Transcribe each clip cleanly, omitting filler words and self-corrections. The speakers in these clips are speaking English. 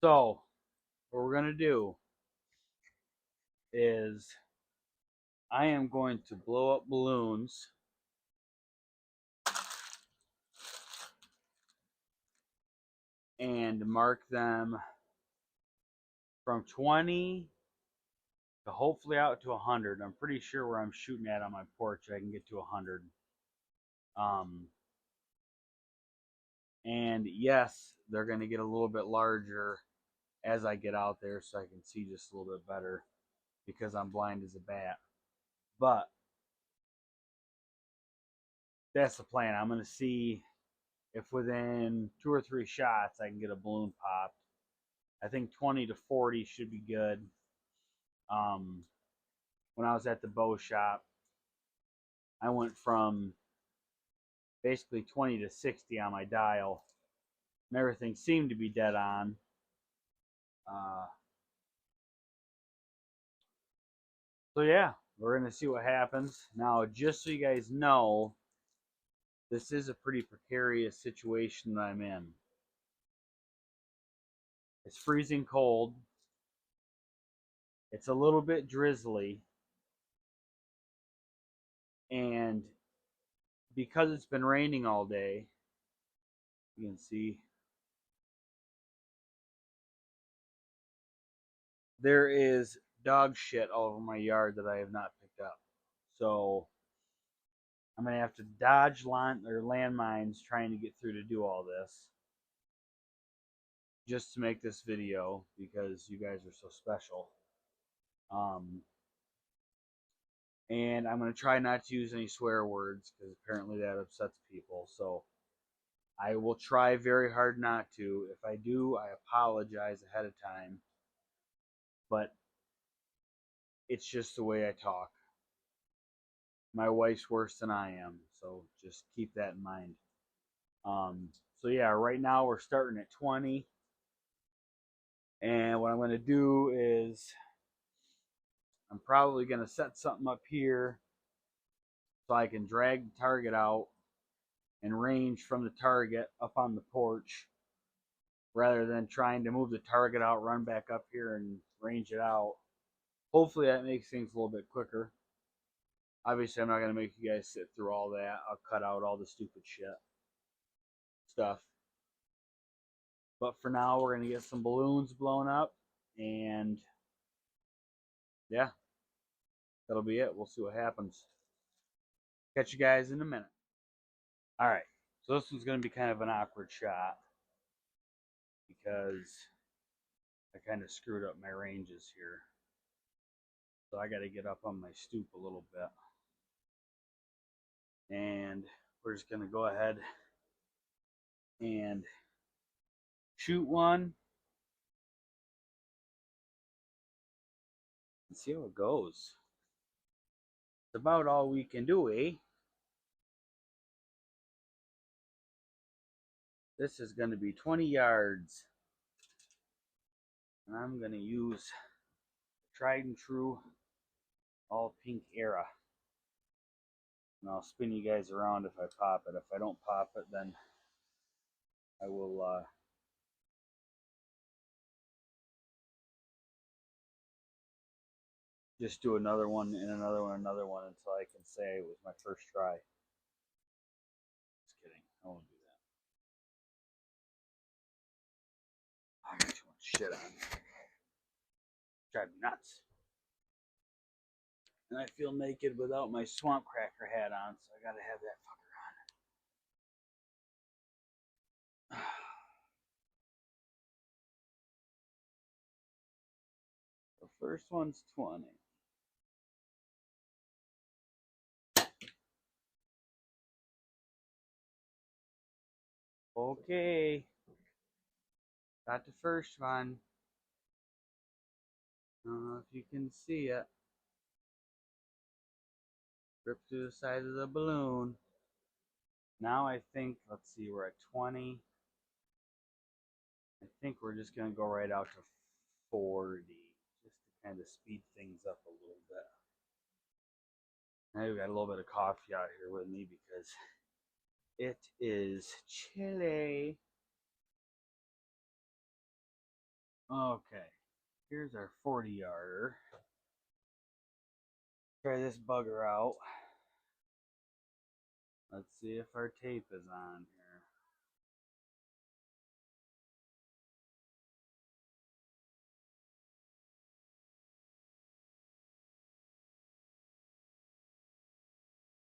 So, what we're going to do is I am going to blow up balloons and mark them from 20 to hopefully out to 100. I'm pretty sure where I'm shooting at on my porch, I can get to 100. Um, and yes, they're going to get a little bit larger as I get out there so I can see just a little bit better because I'm blind as a bat. But that's the plan. I'm going to see if within 2 or 3 shots I can get a balloon popped. I think 20 to 40 should be good. When I was at the bow shop, I went from basically 20 to 60 on my dial, and everything seemed to be dead on. So yeah, we're gonna see what happens. Now, just so you guys know, this is a pretty precarious situation that I'm in. It's freezing cold. It's a little bit drizzly. And because it's been raining all day, you can see there is dog shit all over my yard that I have not picked up. So I'm gonna have to dodge landmines trying to get through to do all this, just to make this video because you guys are so special. And I'm gonna try not to use any swear words because apparently that upsets people. So I will try very hard not to. If I do, I apologize ahead of time. But it's just the way I talk. My wife's worse than I am, so just keep that in mind. So yeah, right now we're starting at 20. And what I'm going to do is I'm probably going to set something up here so I can drag the target out and range from the target up on the porch rather than trying to move the target out, run back up here and range it out. Hopefully that makes things a little bit quicker. Obviously, I'm not going to make you guys sit through all that. I'll cut out all the stupid stuff. But for now, we're going to get some balloons blown up. And yeah, that'll be it. We'll see what happens. Catch you guys in a minute. All right. So this one's going to be kind of an awkward shot because I kind of screwed up my ranges here. So I got to get up on my stoop a little bit. And we're just going to go ahead and shoot one and see how it goes. It's about all we can do, eh? This is going to be 20 yards. And I'm going to use tried and true all pink era. And I'll spin you guys around if I pop it. If I don't pop it, then I will just do another one and another one, another one until I can say it was my first try. Just kidding. I won't do that. I got too much shit on. Drive me nuts. And I feel naked without my swamp cracker hat on, so I gotta have that fucker on. The first one's 20. Okay. Got the first one. I don't know if you can see it. Rip through the side of the balloon. Now I think, let's see, we're at 20. I think we're just going to go right out to 40 just to kind of speed things up a little bit. Now we've got a little bit of coffee out here with me because it is chilly. Okay, here's our 40 yarder. Try this bugger out. Let's see if our tape is on here.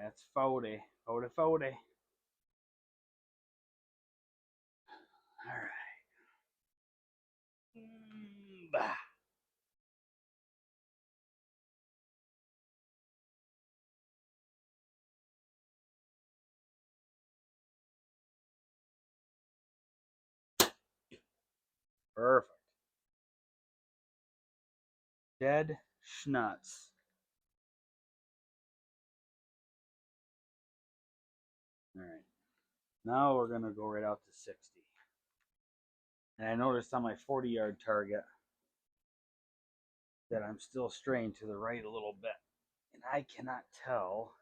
That's 40. 40, 40. All right. Bah. Perfect. Dead schnuts. All right. Now we're going to go right out to 60. And I noticed on my 40-yard target that I'm still straying to the right a little bit. And I cannot tell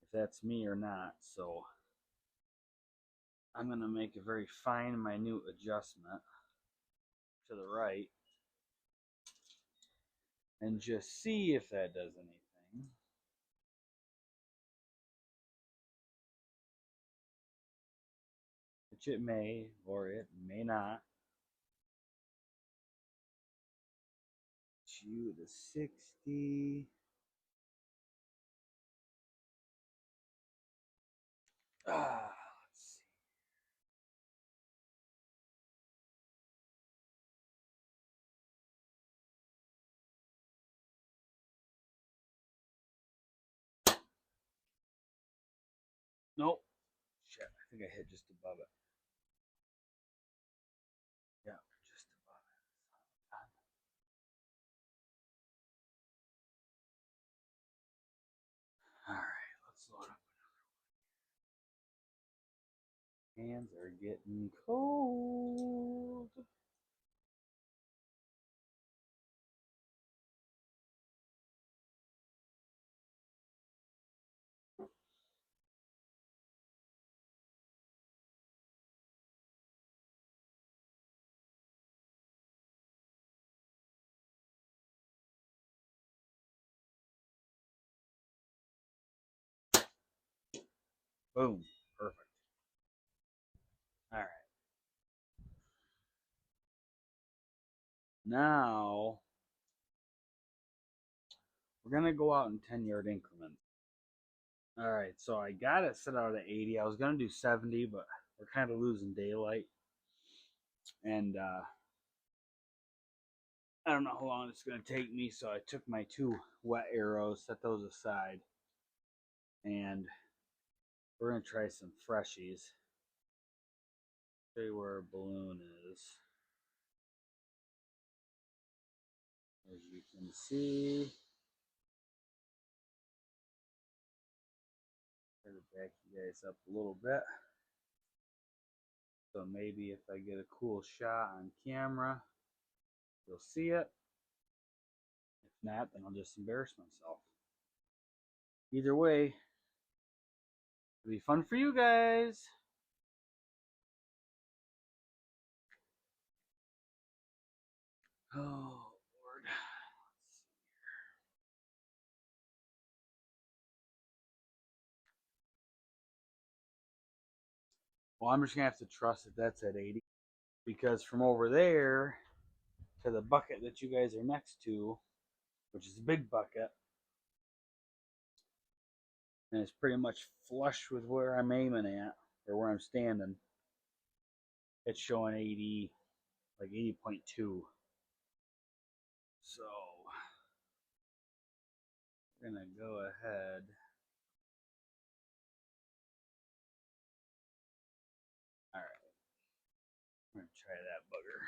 if that's me or not. So I'm going to make a very fine, minute adjustment to the right and just see if that does anything. Which it may, or it may not. You to 60. Let's see. Nope. Shit, I think I hit just above it. Yeah, just above it. Alright, let's load up another one. Hands are getting cold. Boom. Perfect. Alright. Now we're gonna go out in 10-yard increments. Alright, so I got it set out at 80. I was gonna do 70, but we're kind of losing daylight. And I don't know how long it's going to take me, so I took my 2 wet arrows, set those aside, and we're going to try some freshies. Show you where our balloon is. As you can see, try to back you guys up a little bit. So maybe if I get a cool shot on camera, you'll see it. If not, then I'll just embarrass myself. Either way, it'll be fun for you guys. Oh, Lord. Well, I'm just going to have to trust that that's at 80. Because from over there to the bucket that you guys are next to, which is a big bucket, and it's pretty much flush with where I'm aiming at, or where I'm standing, it's showing 80, like 80.2. So we're gonna go ahead. All right, I'm gonna try that bugger.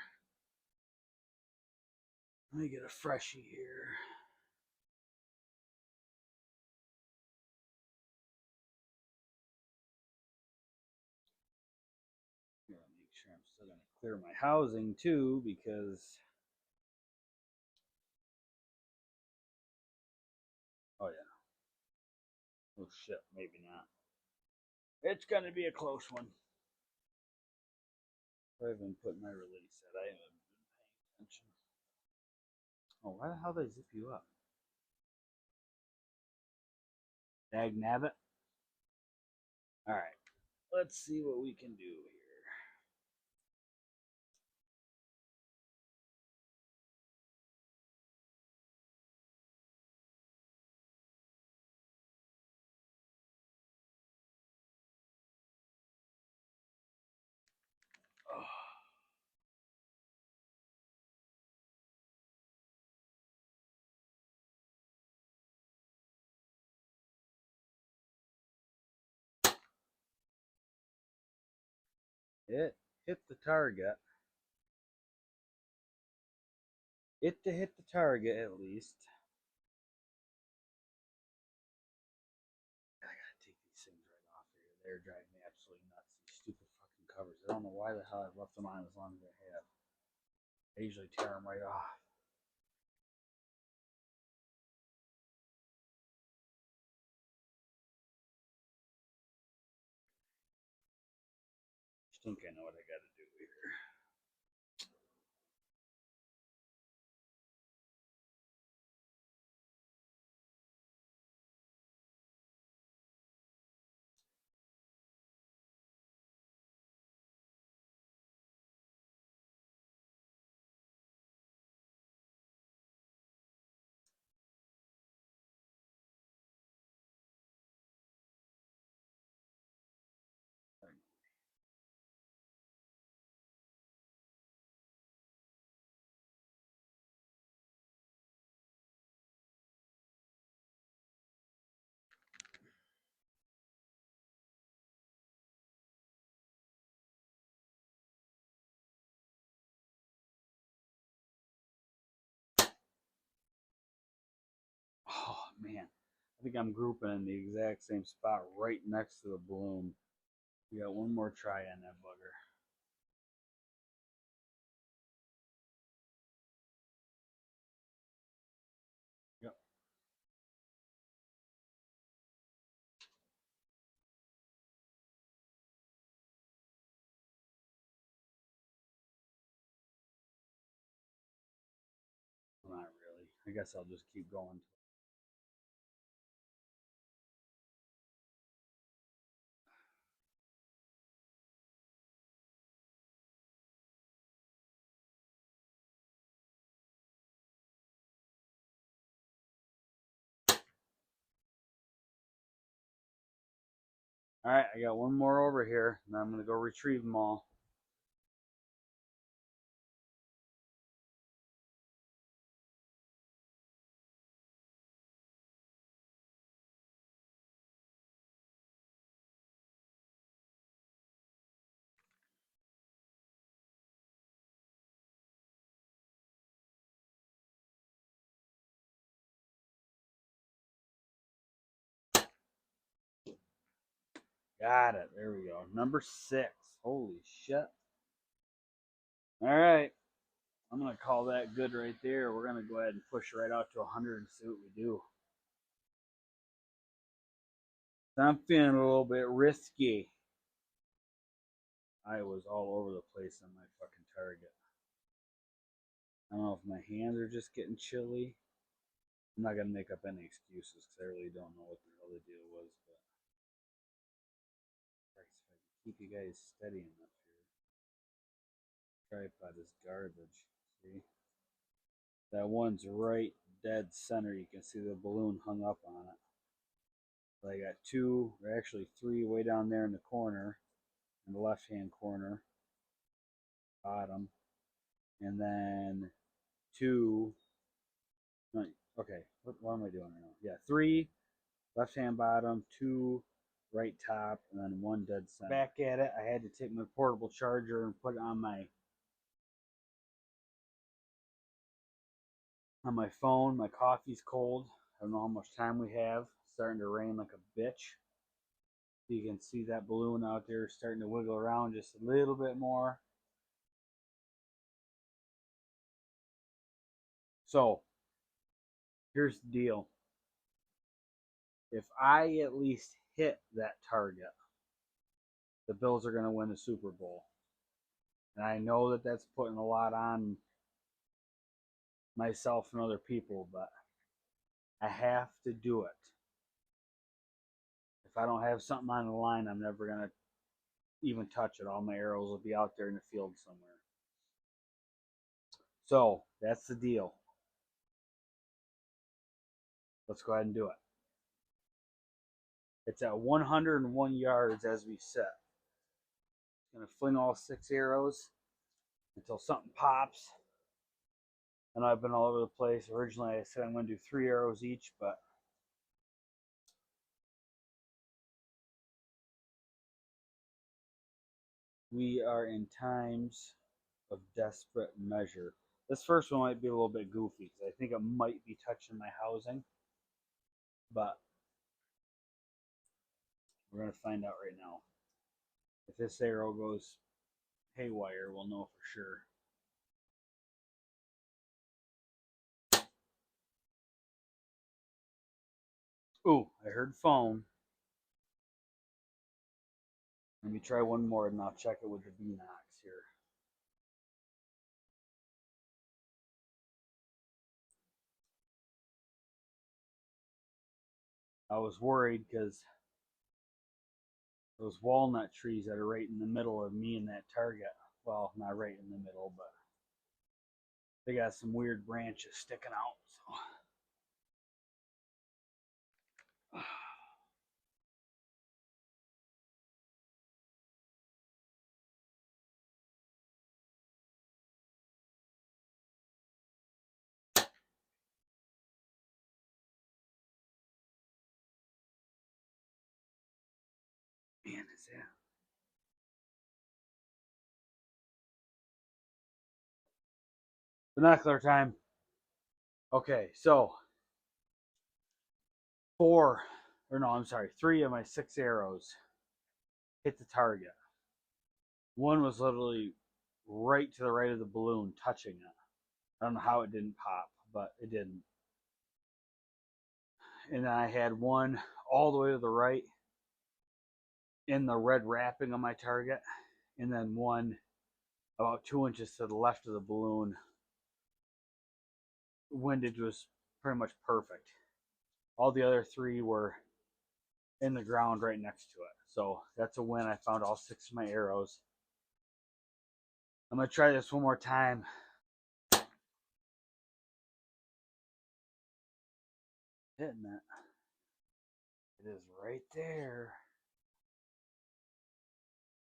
Let me get a freshie here. I'm gonna make sure I'm still gonna clear my housing too, because oh yeah. Oh shit, maybe not. It's gonna be a close one. I haven't put my release at. I haven't been paying attention. Oh, why the hell did they zip you up? Dag nabbit. All right, let's see what we can do here. Oh. It hit the target. It to hit the target at least. I gotta take these things right off here. They're driving me absolutely nuts. These stupid fucking covers. I don't know why the hell I've left them on as long as I have. I usually tear them right off. I think I know what I gotta do here. Oh man, I think I'm grouping in the exact same spot right next to the balloon. We got one more try on that bugger. Yep. Not really. I guess I'll just keep going. All right, I got one more over here, and I'm gonna go retrieve them all. Got it. There we go. Number 6. Holy shit. All right. I'm going to call that good right there. We're going to go ahead and push right out to 100 and see what we do. I'm feeling a little bit risky. I was all over the place on my fucking target. I don't know if my hands are just getting chilly. I'm not going to make up any excuses because I really don't know what the hell the deal was. But if I can keep you guys steady enough here. Tripod is garbage. See? That one's right dead center. You can see the balloon hung up on it. So I got 2, or actually 3 way down there in the corner, in the left hand corner, bottom, and then 2. Okay, what am I doing right now? Yeah, 3 left hand bottom, 2 right top, and then 1 dead center. Back at it, I had to take my portable charger and put it on my phone. My coffee's cold. I don't know how much time we have. It's starting to rain like a bitch. You can see that balloon out there starting to wiggle around just a little bit more. So here's the deal. If I at least hit that target, the Bills are going to win the Super Bowl. And I know that that's putting a lot on myself and other people, but I have to do it. If I don't have something on the line, I'm never going to even touch it. All my arrows will be out there in the field somewhere. So that's the deal. Let's go ahead and do it. It's at 101 yards as we sit. I'm going to fling all 6 arrows until something pops. And I've been all over the place. Originally I said I'm going to do 3 arrows each, but we are in times of desperate measure. This first one might be a little bit goofy because I think it might be touching my housing, but we're going to find out right now. If this arrow goes haywire, we'll know for sure. Ooh, I heard phone. Let me try one more and I'll check it with the B-Nox here. I was worried because those walnut trees that are right in the middle of me and that target, well, not right in the middle, but they got some weird branches sticking out. So. Man, is that? Binocular time. Okay, so 3 of my 6 arrows hit the target. One was literally right to the right of the balloon, touching it. I don't know how it didn't pop, but it didn't. And then I had one all the way to the right in the red wrapping of my target, and then one about 2 inches to the left of the balloon. Windage was pretty much perfect. All the other 3 were in the ground right next to it. So that's a win. I found all 6 of my arrows. I'm going to try this one more time. Hitting it. It is right there.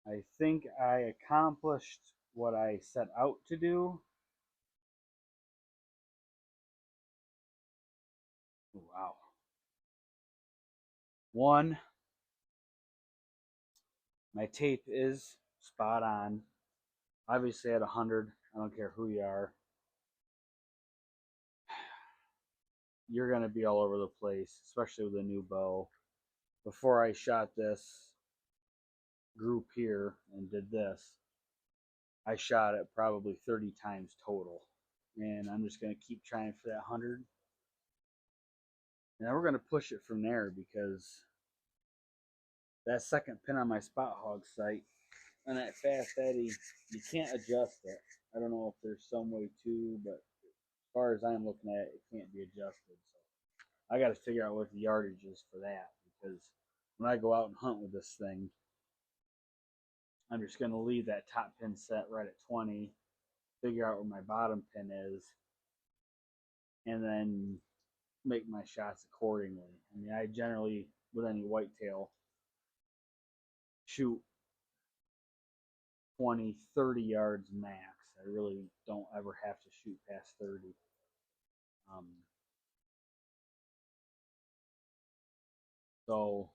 I think I accomplished what I set out to do. Wow. 1, my tape is spot on. Obviously at 100, I don't care who you are. You're going to be all over the place, especially with a new bow. Before I shot this group here and did this, I shot it probably 30 times total. And I'm just going to keep trying for that 100. And then we're going to push it from there, because that second pin on my Spot Hog sight on that Fast Eddie, you can't adjust it. I don't know if there's some way to, but as far as I'm looking at it, it can't be adjusted. So I got to figure out what the yardage is for that, because when I go out and hunt with this thing, I'm just going to leave that top pin set right at 20, figure out where my bottom pin is, and then make my shots accordingly. I mean, I generally, with any whitetail, shoot 20, 30 yards max. I really don't ever have to shoot past 30. So,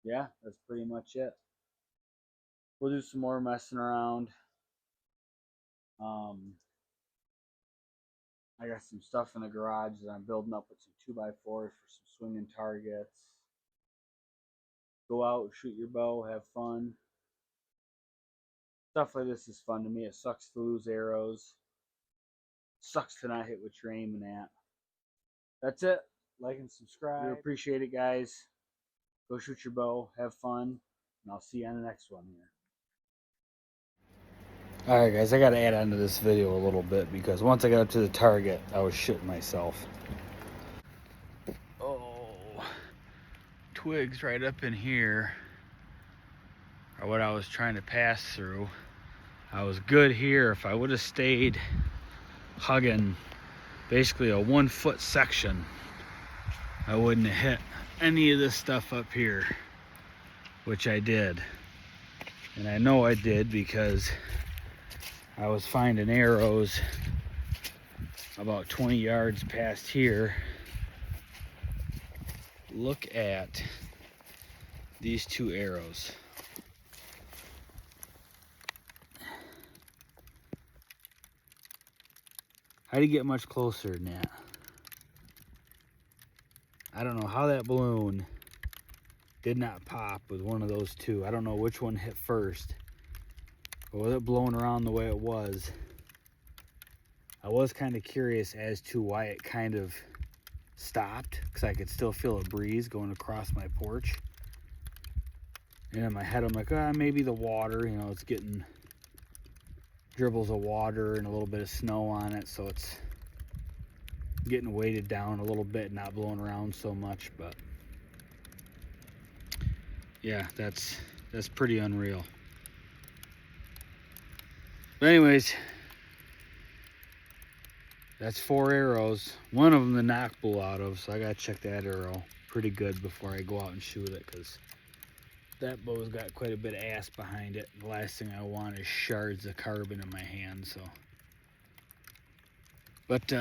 yeah, that's pretty much it. We'll do some more messing around. I got some stuff in the garage that I'm building up with some 2x4s for some swinging targets. Go out, shoot your bow, have fun. Stuff like this is fun to me. It sucks to lose arrows. Sucks to not hit what you're aiming at. That's it. Like and subscribe. We appreciate it, guys. Go shoot your bow, have fun, and I'll see you on the next one here. Alright guys, I gotta add on to this video a little bit because once I got up to the target, I was shitting myself. Oh, twigs right up in here are what I was trying to pass through. I was good here. If I would have stayed hugging basically a 1 foot section, I wouldn't have hit any of this stuff up here, which I did. And I know I did because I was finding arrows about 20 yards past here. Look at these 2 arrows. How do you get much closer than that? I don't know how that balloon did not pop with one of those 2. I don't know which one hit first. But with it blowing around the way it was, I was kind of curious as to why it kind of stopped, because I could still feel a breeze going across my porch. And in my head, I'm like, maybe the water, you know, it's getting dribbles of water and a little bit of snow on it, so it's getting weighted down a little bit, not blowing around so much. But yeah, that's pretty unreal. But anyways, that's 4 arrows. One of them the knock blew out of, so I gotta check that arrow pretty good before I go out and shoot it, because that bow's got quite a bit of ass behind it. The last thing I want is shards of carbon in my hand. So, but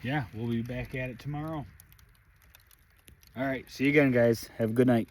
yeah, we'll be back at it tomorrow. All right, see you again, guys. Have a good night.